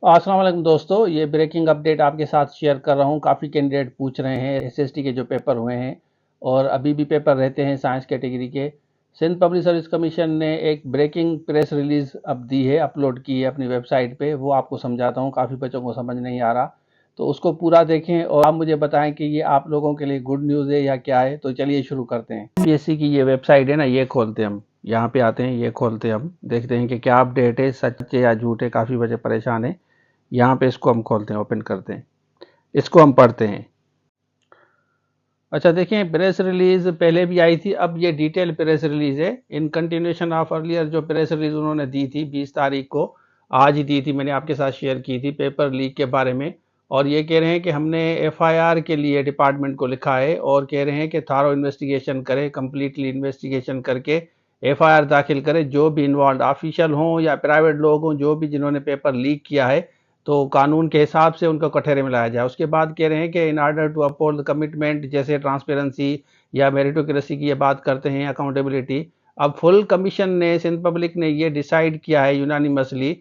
अस्सलाम वालेकुम दोस्तों, ये ब्रेकिंग अपडेट आपके साथ शेयर कर रहा हूँ। काफ़ी कैंडिडेट पूछ रहे हैं एसएसटी के जो पेपर हुए हैं और अभी भी पेपर रहते हैं साइंस कैटेगरी के। सिंध पब्लिक सर्विस कमीशन ने एक ब्रेकिंग प्रेस रिलीज अब दी है, अपलोड की है अपनी वेबसाइट पे। वो आपको समझाता हूँ, काफ़ी बच्चों को समझ नहीं आ रहा, तो उसको पूरा देखें और आप मुझे बताएं कि ये आप लोगों के लिए गुड न्यूज़ है या क्या है। तो चलिए शुरू करते हैं। पीएससी की ये वेबसाइट है ना, ये खोलते हैं हम। यहाँ पे आते हैं, ये खोलते हैं हम, देखते हैं कि क्या अपडेट है, सच है या झूठ है। काफ़ी बच्चे परेशान हैं। यहाँ पे इसको हम खोलते हैं, ओपन करते हैं, इसको हम पढ़ते हैं। अच्छा देखें, प्रेस रिलीज पहले भी आई थी, अब ये डिटेल प्रेस रिलीज है इन कंटिन्यूशन ऑफ अर्लियर। जो प्रेस रिलीज उन्होंने दी थी 20 तारीख को, आज ही दी थी, मैंने आपके साथ शेयर की थी पेपर लीक के बारे में। और ये कह रहे हैं कि हमने एफआईआर के लिए डिपार्टमेंट को लिखा है और कह रहे हैं कि थारो इन्वेस्टिगेशन करें, कंप्लीटली इन्वेस्टिगेशन करके एफआईआर दाखिल करें। जो भी इन्वॉल्व ऑफिशियल हों या प्राइवेट लोग हों, जो भी जिन्होंने पेपर लीक किया है, तो कानून के हिसाब से उनको कटहरे में लाया जाए। उसके बाद कह रहे हैं कि in order to uphold commitment, जैसे ट्रांसपेरेंसी या मेरिटोक्रेसी की ये बात करते हैं, अकाउंटेबिलिटी। अब फुल कमीशन ने, सिंध पब्लिक ने ये डिसाइड किया है यूनानिमसली,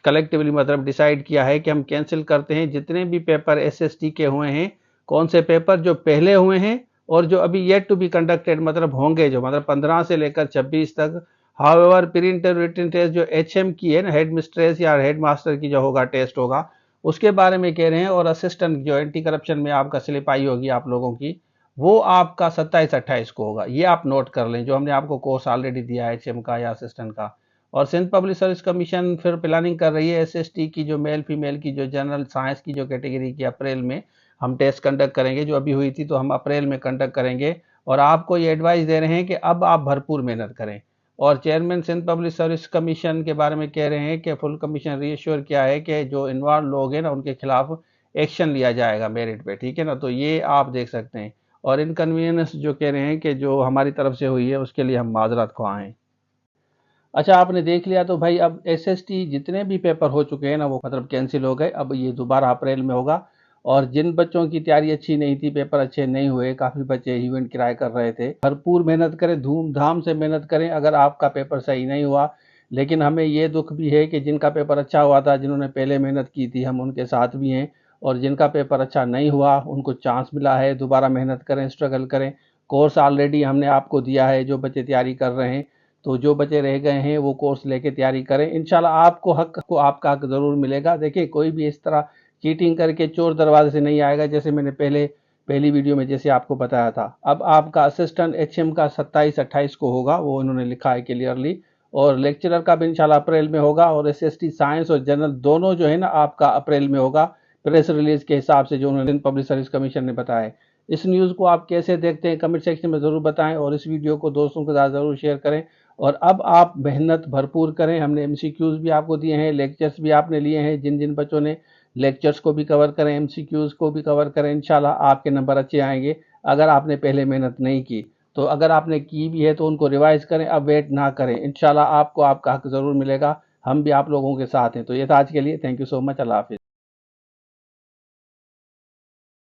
कलेक्टिवली मतलब डिसाइड किया है कि हम कैंसिल करते हैं जितने भी पेपर एसएसटी के हुए हैं। कौन से पेपर? जो पहले हुए हैं और जो अभी येट टू बी कंडक्टेड, मतलब होंगे, जो मतलब 15 से लेकर 26 तक। हाउएवर प्रिंट रिटन टेस्ट जो एचएम की है ना, हेड मिस्ट्रेस या हेड मास्टर की जो होगा, टेस्ट होगा, उसके बारे में कह रहे हैं। और असिस्टेंट जो एंटी करप्शन में आपका स्लिप आई होगी आप लोगों की, वो आपका 27-28 को होगा। ये आप नोट कर लें, जो हमने आपको कोर्स ऑलरेडी दिया है एचएम का या असिस्टेंट का। और सिंध पब्लिक सर्विस कमीशन फिर प्लानिंग कर रही है एसएसटी की, जो मेल फीमेल की, जो जनरल साइंस की जो कैटेगरी की, अप्रैल में हम टेस्ट कंडक्ट करेंगे। जो अभी हुई थी तो हम अप्रैल में कंडक्ट करेंगे। और आपको ये एडवाइस दे रहे हैं कि अब आप भरपूर मेहनत करें। और chairman Sindh public service commission के बारे में कह रहे हैं कि फुल कमीशन रीअश्योर किया है कि जो इन्वॉल्व लोग हैं ना, उनके खिलाफ एक्शन लिया जाएगा मेरिट पे, ठीक है ना। तो ये आप देख सकते हैं। और इनकन्वीनियंस जो कह रहे हैं कि जो हमारी तरफ से हुई है, उसके लिए हम माजरत ख्वाह हैं। अच्छा, आपने देख लिया तो भाई, अब एसएसटी जितने भी पेपर हो चुके हैं ना, वो मतलब कैंसिल हो गए। अब ये दोबारा अप्रैल में होगा। और जिन बच्चों की तैयारी अच्छी नहीं थी, पेपर अच्छे नहीं हुए, काफ़ी बच्चे इवेंट किराए कर रहे थे, भरपूर मेहनत करें, धूमधाम से मेहनत करें। अगर आपका पेपर सही नहीं हुआ, लेकिन हमें ये दुख भी है कि जिनका पेपर अच्छा हुआ था, जिन्होंने पहले मेहनत की थी, हम उनके साथ भी हैं। और जिनका पेपर अच्छा नहीं हुआ, उनको चांस मिला है, दोबारा मेहनत करें, स्ट्रगल करें। कोर्स ऑलरेडी हमने आपको दिया है, जो बच्चे तैयारी कर रहे हैं। तो जो बच्चे रह गए हैं वो कोर्स लेके तैयारी करें। इंशाल्लाह आपको हक को आपका हक ज़रूर मिलेगा। देखिए, कोई भी इस तरह चीटिंग करके चोर दरवाजे से नहीं आएगा, जैसे मैंने पहली वीडियो में जैसे आपको बताया था। अब आपका असिस्टेंट एचएम का 27-28 को होगा, वो इन्होंने लिखा है क्लियरली। और लेक्चरर का भी इंशाल्लाह अप्रैल में होगा। और एसएसटी साइंस और जनरल दोनों जो है ना, आपका अप्रैल में होगा, प्रेस रिलीज के हिसाब से जो उन्होंने पब्लिक सर्विस कमीशन ने बताया है। इस न्यूज़ को आप कैसे देखते हैं, कमेंट सेक्शन में ज़रूर बताएं और इस वीडियो को दोस्तों के साथ ज़रूर शेयर करें। और अब आप मेहनत भरपूर करें। हमने एमसीक्यूज़ भी आपको दिए हैं, लेक्चर्स भी आपने लिए हैं। जिन जिन बच्चों ने लेक्चर्स को भी कवर करें, एमसीक्यूज़ को भी कवर करें, इंशाल्लाह आपके नंबर अच्छे आएंगे। अगर आपने पहले मेहनत नहीं की, तो अगर आपने की भी है तो उनको रिवाइज करें, अब वेट ना करें। इंशाल्लाह आपको आपका हक ज़रूर मिलेगा। हम भी आप लोगों के साथ हैं। तो ये था आज के लिए। Thank you so much. अल्लाह हाफिज़।